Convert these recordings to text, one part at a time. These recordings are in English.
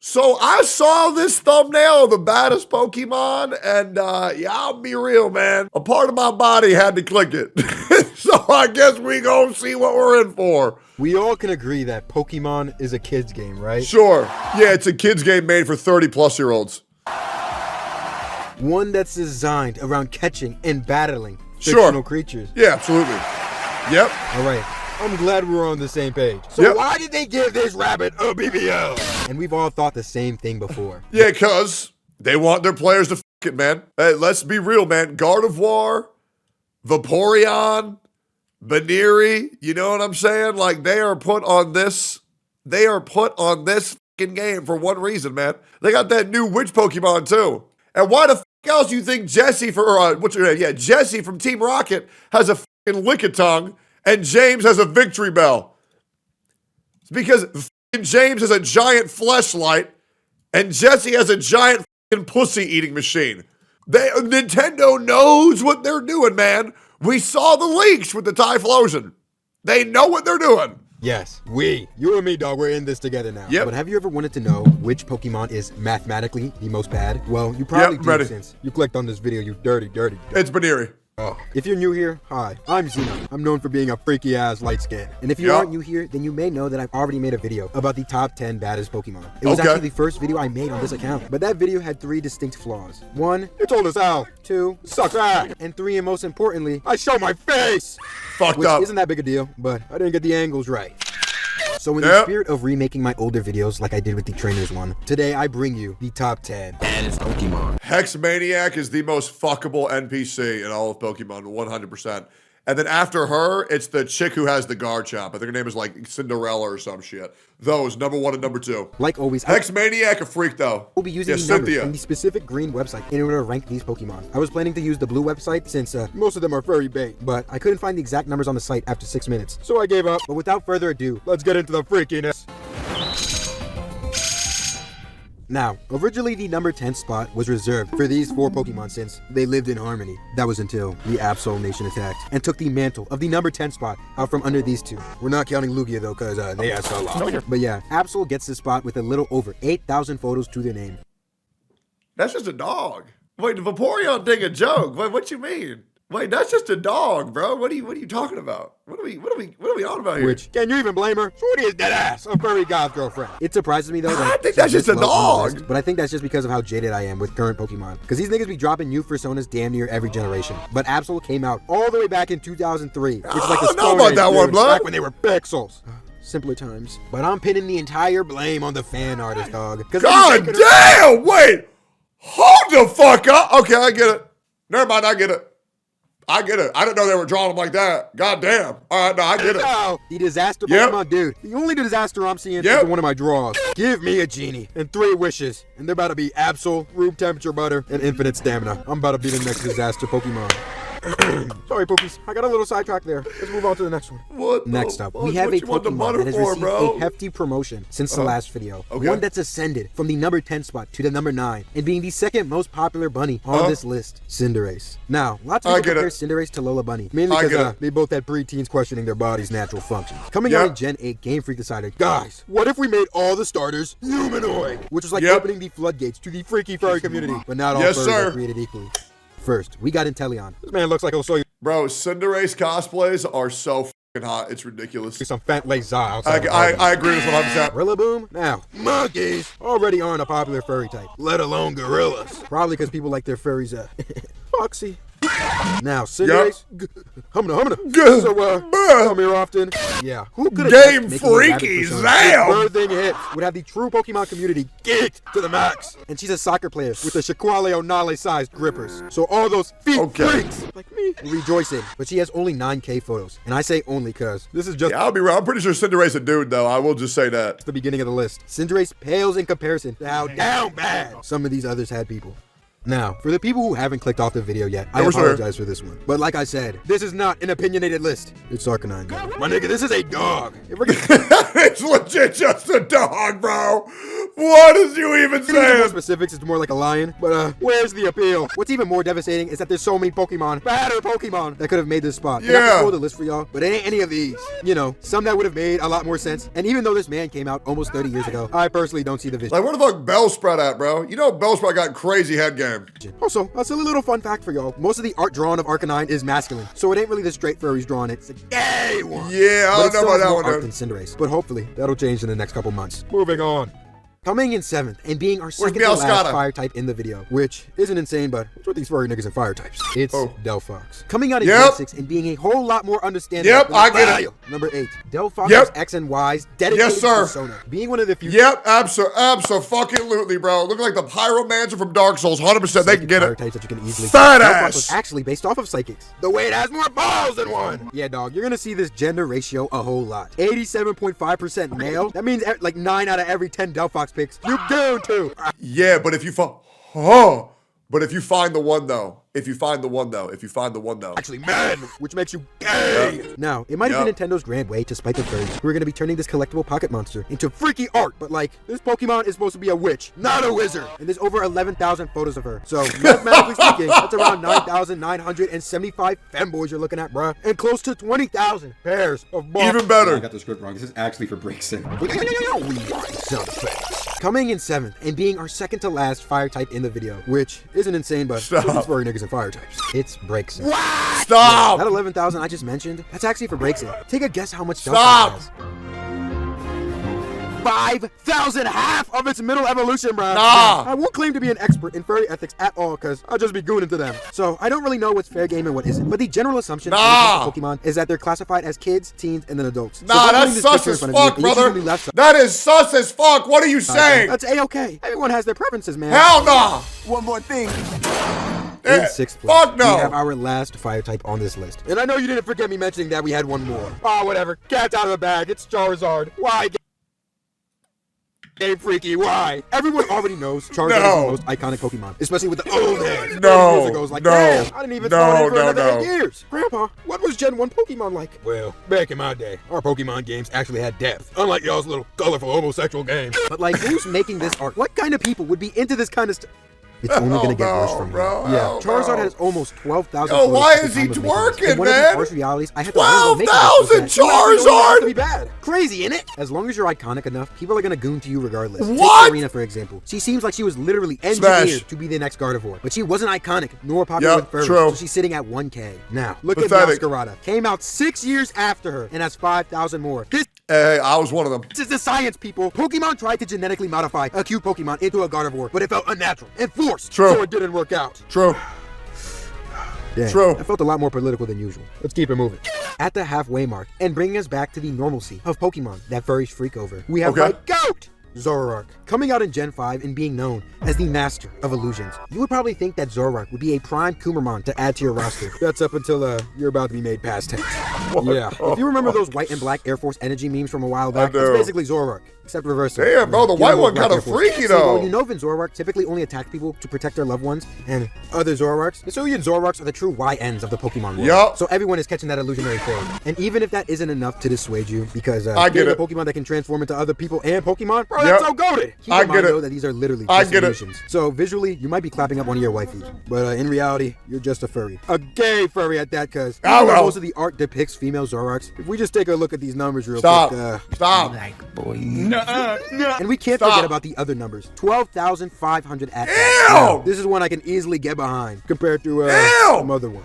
So I saw this thumbnail of the baddest Pokemon, and yeah, I'll be real, man. A part of my body had to click it. So I guess we gonna see what we're in for. We all can agree that Pokemon is a kid's game, right? Sure. Yeah, it's a kid's game made for 30-plus-year-olds. One that's designed around catching and battling fictional creatures. Yeah, absolutely. Yep. All right. I'm glad we're on the same page. So why did they give this rabbit a BBL? And we've all thought the same thing before. Yeah, because they want their players to f it, man. Hey, let's be real, man. Gardevoir, Vaporeon, Baneri, you know what I'm saying? Like, they are put on this f***ing game for one reason, man. They got that new witch Pokemon, too. And why the f*** else do you think Jesse what's her name? Yeah, Jesse from Team Rocket has a f***ing Lickitung and James has a Victory Bell? It's because f***ing James has a giant fleshlight and Jesse has a giant f***ing pussy-eating machine. Nintendo knows what they're doing, man. We saw the leaks with the Typhlosion. They know what they're doing. Yes, you and me, dog, we're in this together now. Yep. But have you ever wanted to know which Pokemon is mathematically the most bad? Well, you probably do since you clicked on this video, you dirty. It's Baneri. Oh. If you're new here, hi, I'm Xeno. I'm known for being a freaky ass light skin. And if you aren't new here, then you may know that I've already made a video about the top 10 baddest Pokemon. It was actually the first video I made on this account. But that video had 3 distinct flaws. 1, it told us how. 2, sucks ass. And 3, and most importantly, I show my face. Fucked up. Isn't that big a deal, but I didn't get the angles right. So in the spirit of remaking my older videos like I did with the trainers one, today I bring you the top 10 baddest Pokemon. Hexmaniac is the most fuckable NPC in all of Pokemon, 100%. And then after her, it's the chick who has the Garchomp. I think her name is like Cinderella or some shit. Those, number 1 and number 2. Like always, Hexmaniac, a freak though. We'll be using the numbers from the specific green website in order to rank these Pokemon. I was planning to use the blue website since most of them are furry bait, but I couldn't find the exact numbers on the site after 6 minutes. So I gave up, but without further ado, let's get into the freakiness. Now, originally the number 10 spot was reserved for these 4 Pokemon since they lived in harmony. That was until the Absol Nation attacked and took the mantle of the number 10 spot out from under these 2. We're not counting Lugia though, cause they asked a lot. But yeah, Absol gets this spot with a little over 8,000 photos to their name. That's just a dog. Wait, the Vaporeon thing a joke. Wait, what you mean? Wait, that's just a dog, bro. What are you talking about? What are we on about here? Which, can you even blame her? Shorty is dead ass, a furry goth girlfriend. It surprises me though that I think that's just a dog. List, but I think that's just because of how jaded I am with current Pokemon. Because these niggas be dropping new personas damn near every generation. But Absol came out all the way back in 2003. Which is like the Stone Age, that one, blood. Back when they were pixels. Simpler times. But I'm pinning the entire blame on the fan artist, dog. God damn! Wait! Hold the fuck up! Okay, I get it. Never mind, I get it. I didn't know they were drawing them like that. God damn. All right, no, I get it. The disaster Pokemon, dude. The only disaster I'm seeing is one of my draws. Give me a genie and 3 wishes. And they're about to be Absol, room temperature butter, and infinite stamina. I'm about to be the next disaster Pokemon. Sorry, Pookies. I got a little sidetrack there. Let's move on to the next one. Next up, we have a Pokemon that has received a hefty promotion since the last video. One that's ascended from the number 10 spot to the number 9 and being the second most popular bunny on this list, Cinderace. Now, lots of people compare Cinderace to Lola Bunny, mainly because they both had preteens questioning their body's natural functions. Coming out in Gen 8, Game Freak decided, guys, what if we made all the starters humanoid? Which was like opening the floodgates to the freaky furry community, but not all furries are created equally. First, we got Inteleon. This man looks like he'll show you. Bro, Cinderace cosplays are so fucking hot. It's ridiculous. Some fat lazy I agree with 100%. Rillaboom? Now, monkeys already aren't a popular furry type, let alone gorillas. Probably because people like their furries, foxy. Now, Cinderace, humana. So, come here often. Yeah, who could have Game Freaky Zam! Birthing hit would have the true Pokemon community geeked to the max. And she's a soccer player with the Shaquille O'Neal-sized grippers. So all those feet freaks like me rejoicing. But she has only 9K photos. And I say only because this is just... Yeah, I'll be wrong. I'm pretty sure Cinderace a dude, though. I will just say that. It's the beginning of the list. Cinderace pales in comparison to how down bad some of these others had people. Now, for the people who haven't clicked off the video yet, I we're apologize for this one. But like I said, this is not an opinionated list. It's Arcanine. My nigga, this is a dog. It's legit just a dog, bro. What is you even saying? More specifics, it's more like a lion. But where's the appeal? What's even more devastating is that there's so many Pokemon, better Pokemon, that could have made this spot. Yeah. I have to scroll the list for y'all, but it ain't any of these. You know, some that would have made a lot more sense. And even though this man came out almost 30 years ago, I personally don't see the vision. Like, where the fuck Bellsprout at, bro? You know Bellsprout got crazy head game. Also, a silly little fun fact for y'all. Most of the art drawn of Arcanine is masculine, so it ain't really the straight furries drawn. It's a gay one. Yeah, I don't know about that one, art dude. than Cinderace, but hopefully that'll change in the next couple months. Moving on. Coming in 7th and being our second to last fire type in the video, which isn't insane, but what's with these furry niggas and fire types? It's Delphox. Coming out in Gen 6 and being a whole lot more understandable. Yep, I get it. Number 8, Delphox X and Y's dedicated persona. Being one of the few. Yep, absolutely, bro. Looking like the Pyromancer from Dark Souls, 100%. They can get it. Types that you can easily Fat Delphox ass. was actually based off of psychics. The way it has more balls than one. Yeah, dog, you're gonna see this gender ratio a whole lot. 87.5% male. That means like 9 out of every 10 Delphox picks. You do too. Yeah, but if you find the one though, Actually, man, which makes you gay. Now, it might have been Nintendo's grand way to spite the furries. We're gonna be turning this collectible pocket monster into freaky art, but like, this Pokemon is supposed to be a witch, not a wizard. And there's over 11,000 photos of her. So, mathematically speaking, that's around 9,975 femboys you're looking at, bruh. And close to 20,000 pairs of balls. Even better. I got the script wrong. This is actually for Braixen. Coming in 7th and being our second to last fire type in the video, which isn't insane, but these furry niggas and fire types. It's Braixen. What? Stop! That 11,000 I just mentioned, that's actually for Braixen. Take a guess how much Delphox has. 5,000, half of its middle evolution, bro. Nah. I won't claim to be an expert in furry ethics at all, because I'll just be gooning to them. So I don't really know what's fair game and what isn't. But the general assumption when it comes to Pokemon is that they're classified as kids, teens, and then adults. Nah, that's sus as fuck, brother. That is sus as fuck. What are you saying? That's A-okay. Everyone has their preferences, man. Hell no. One more thing. In 6th place, fuck no. we have our last fire type on this list. And I know you didn't forget me mentioning that we had one more. Oh, whatever. Cat's out of the bag. It's Charizard. Why? Hey, freaky, why? Everyone already knows Charizard is the most iconic Pokemon, especially with the old heads. 30 years ago, it was like, damn, I didn't even spawn in for another 8 years. Grandpa, what was Gen 1 Pokemon like? Well, back in my day, our Pokemon games actually had depth, unlike y'all's little colorful homosexual game. But like, who's making this art? What kind of people would be into this kind of stuff? It's only gonna get worse from here. Yeah, Charizard has almost 12,000. Yo, why is he twerking, one man? Of the harsh realities, I had to 12,000 Charizard! To be bad. Crazy, innit? As long as you're iconic enough, people are gonna goon to you regardless. What? Take Serena, for example. She seems like she was literally engineered to be the next Gardevoir, but she wasn't iconic nor popular with furries, so she's sitting at 1K. Now, look at Masquerada. Came out 6 years after her and has 5,000 more. Hey, I was one of them. This is the science, people. Pokemon tried to genetically modify a cute Pokemon into a Gardevoir, but it felt unnatural and forced. True. So it didn't work out. True. Damn, True. I felt a lot more political than usual. Let's keep it moving. At the halfway mark, and bringing us back to the normalcy of Pokemon that furries freak over, we have my GOAT, Zoroark. Coming out in Gen 5 and being known as the master of illusions, you would probably think that Zoroark would be a prime Kumamon to add to your roster. That's up until you're about to be made past tense. Yeah, if you remember those white and black Air Force Energy memes from a while back, it's basically Zoroark, except reverse. Damn, bro, the white one kind of freaky though. Well, you know, Zoroark typically only attack people to protect their loved ones, and other Zoroarks, Hisuian Zoroarks are the true YNs of the Pokemon world. Yup. So everyone is catching that illusionary thing. And even if that isn't enough to dissuade you, because I get a it. Pokemon that can transform into other people and Pokemon, bro, that's so goated. Keep in mind, though, that these are literally just illusions. So visually, you might be clapping up one of your waifus, but in reality, you're just a furry. A gay furry at that, because most of the art depicts female Zoroarks. If we just take a look at these numbers real quick. Stop. Like, boy. And we can't forget about the other numbers. 12,500 at that. This is one I can easily get behind compared to some other ones.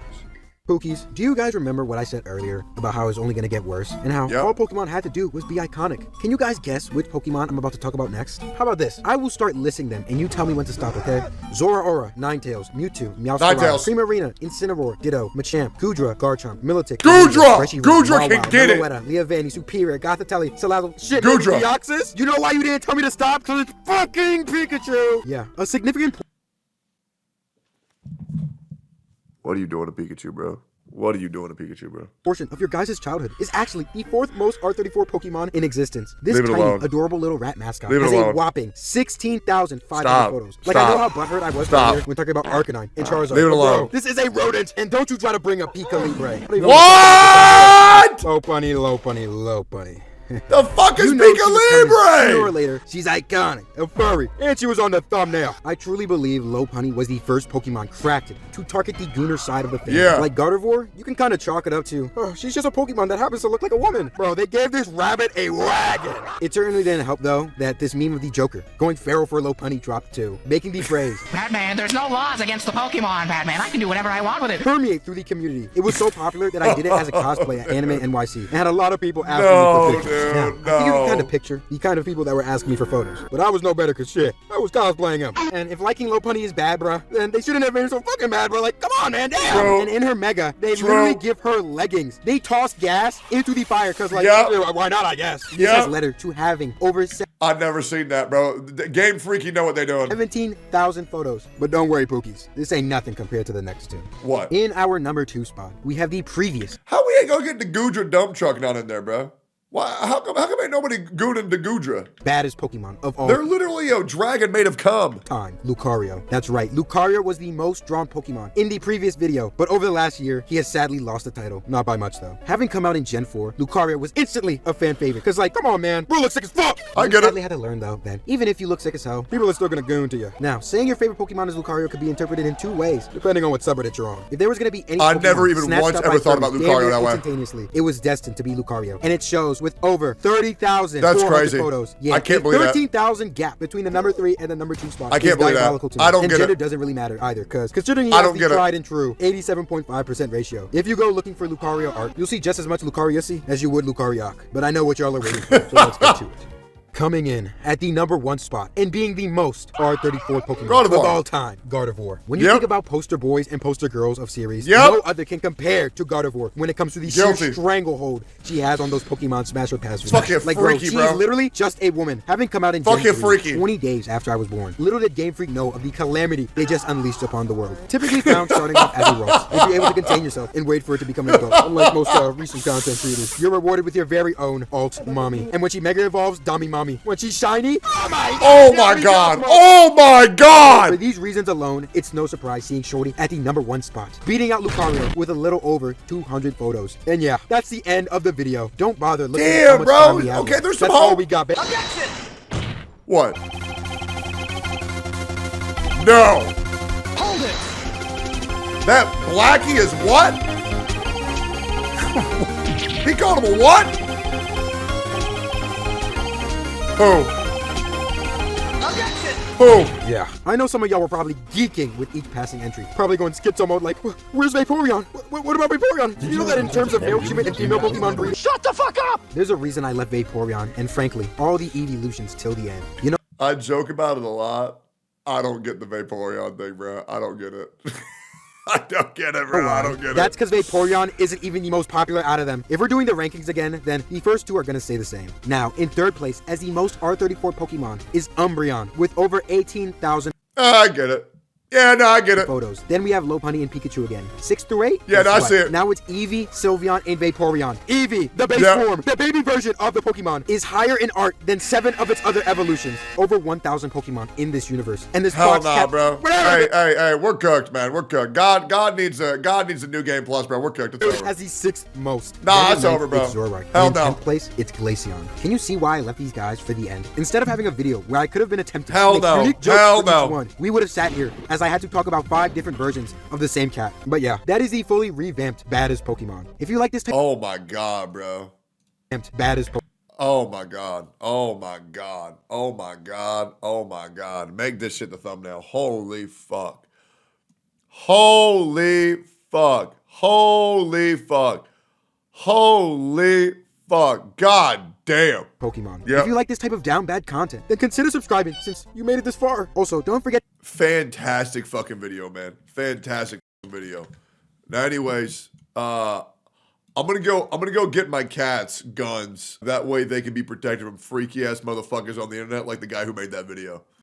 Pookies, do you guys remember what I said earlier about how it was only going to get worse and how all Pokemon had to do was be iconic? Can you guys guess which Pokemon I'm about to talk about next? How about this? I will start listing them and you tell me when to stop, okay? Zoroark, Ninetales, Mewtwo, Meowscarada, Primarina, Incineroar, Ditto, Machamp, Gudra, Garchomp, Milotic, Gudra can get it! Liavani, Superior, Gothitelle, Salazzle, shit, Gudra. Deoxys? You know why you didn't tell me to stop? Because it's fucking Pikachu! Yeah, a significant What are you doing to Pikachu, bro? What are you doing to Pikachu, bro? Portion of your guys' childhood is actually the 4th most R34 Pokemon in existence. This Leave it tiny, alone. adorable little rat mascot Leave it has a alone. whopping 16,500 Stop. photos. Like, I know how Stop. butthurt I was Stop. earlier when talking about Arcanine and Charizard. Leave it But alone. bro, this is a rodent, and don't you try to bring up Pika Libre. What? Lopunny, Lopunny, Lopunny. The fuck is You know Pika she was coming sooner or Libre? later, she's iconic, a furry, and she was on the thumbnail. I truly believe Lopunny was the first Pokemon crafted to target the gooner side of the family. Yeah. Like Gardevoir, you can kind of chalk it up to, oh, she's just a Pokemon that happens to look like a woman. Bro, they gave this rabbit a wagon. It certainly didn't help, though, that this meme of the Joker going feral for Lopunny dropped too, making the phrase, Batman, there's no laws against the Pokemon, Batman. I can do whatever I want with it. permeate through the community. It was so popular that I did it as a cosplay at Anime NYC, and had a lot of people asking No, me for pictures. dude, Now, I think you no. can kind of picture the kind of people that were asking me for photos. But I was no better cause shit, I was cosplaying him. And if liking Lopunny is bad, bruh, then they shouldn't have made her so fucking bad, bro. Like, come on, man, damn. True. And in her Mega, they True. literally give her leggings. They toss gas into the fire cause like, Yep. why not, I guess. This Yep. has led her to having over I've never seen that, bro. Game Freaky know what they're doing. 17,000 photos. But don't worry, Pookies, this ain't nothing compared to the next two. What? In our number 2 spot, we have the previous How we ain't gonna get the Goodra dump truck not in there, bro? Why? How come ain't nobody gooning the Goodra? baddest Pokemon of all They're literally a dragon made of cum. time, Lucario. That's right, Lucario was the most drawn Pokemon in the previous video, but over the last year, he has sadly lost the title. Not by much, though. Having come out in Gen 4, Lucario was instantly a fan favorite, because like, come on, man, bro looks sick as fuck! I You get sadly it. had to learn, though, that even if you look sick as hell, people are still gonna goon to you. Now, saying your favorite Pokemon is Lucario could be interpreted in 2 ways, depending on what subreddit you're on. If there was gonna be any I Pokemon never even snatched once up ever by thought about furries Lucario damn near that way. instantaneously, it was destined to be Lucario, and it shows with over 30,000 That's crazy. photos. Yeah, I can't a believe that. 13,000 gap between the number 3 and the number 2 spot. I can't is believe that. diabolical to me. I don't and get gender it. doesn't really matter either, because considering he I has don't the get it. tried and true 87.5% ratio. If you go looking for Lucario art, you'll see just as much Lucario as you would Lucarioc. But I know what y'all are waiting for, so let's get to it. Coming in at the number 1 spot and being the most R34 Pokemon Gardevoir. of all time, Gardevoir. When you Yep. think about poster boys and poster girls of series, Yep. no other can compare to Gardevoir when it comes to the sheer Guilty. stranglehold she has on those Pokemon Smash or Pass. Fucking like, freaky, she's bro. literally just a woman, having come out in Gen Fucking 3, freaky. 20 days after I was born. Little did Game Freak know of the calamity they just unleashed upon the world. Typically found starting off as a roast, if you're able to contain yourself and wait for it to become an adult. Unlike most recent content creators, you're rewarded with your very own alt mommy. And when she mega evolves, Dummy Mommy. When she's shiny, Oh my god. Oh my For god. these reasons alone, it's no surprise seeing Shorty at the number 1 spot, beating out Lucario with a little over 200 photos. And yeah, that's the end of the video. Don't bother looking at how Damn, much bro. time we have Okay, left. there's some That's all hope. we got, baby. What? No. Hold it! That Blackie is what? He called him a what? Who? Who? Yeah, I know some of y'all were probably geeking with each passing entry. Probably going schizo mode like, where's Vaporeon? What about Vaporeon? Did you know that in terms of male human and female Pokemon breeding? Shut the fuck up! There's a reason I left Vaporeon, and frankly, all the Eeveelutions till the end. You know, I joke about it a lot. I don't get the Vaporeon thing, bro. I don't get it. I don't get it, bro. I don't get that's it. because Vaporeon isn't even the most popular out of them. If we're doing the rankings again, then the first 2 are going to stay the same. Now, in 3rd place, as the most R34 Pokemon, is Umbreon, with over 18,000 I get it. Yeah, no, I get it. photos. Then we have Lopunny and Pikachu again. 6 through 8? Yeah, Guess no, I what? see it. Now it's Eevee, Sylveon, and Vaporeon. Eevee, the base Yeah. form, the baby version of the Pokemon, is higher in art than 7 of its other evolutions. Over 1,000 Pokemon in this universe. And this Hell box nah, kept- bro. Whatever. Hey, we're cooked, man. We're cooked. God needs a new game plus, bro. We're cooked. It's over. Has the 6th most. Nah, Then it's in 9th, over, bro. It's Zoroark. Hell And in no. 10th place, it's Glaceon. Can you see why I left these guys for the end? Instead of having a video where I could have been attempting Hell to make no. unique jokes Hell for no. each one, we would have sat here as I had to talk about 5 different versions of the same cat. But yeah, that is the fully revamped baddest Pokemon. If you like this type Oh my god, bro. of baddest Pokemon, Oh my god. Oh my god. Oh my god. Oh my god. Make this shit the thumbnail. Holy fuck. Holy fuck. Holy fuck. Holy fuck. God damn. Pokemon. Yep. If you like this type of down bad content, then consider subscribing since you made it this far. Also, don't forget Fantastic fucking video, man. Fantastic fucking video. Now, anyways, I'm gonna go get my cats guns. That way they can be protected from freaky ass motherfuckers on the internet like the guy who made that video.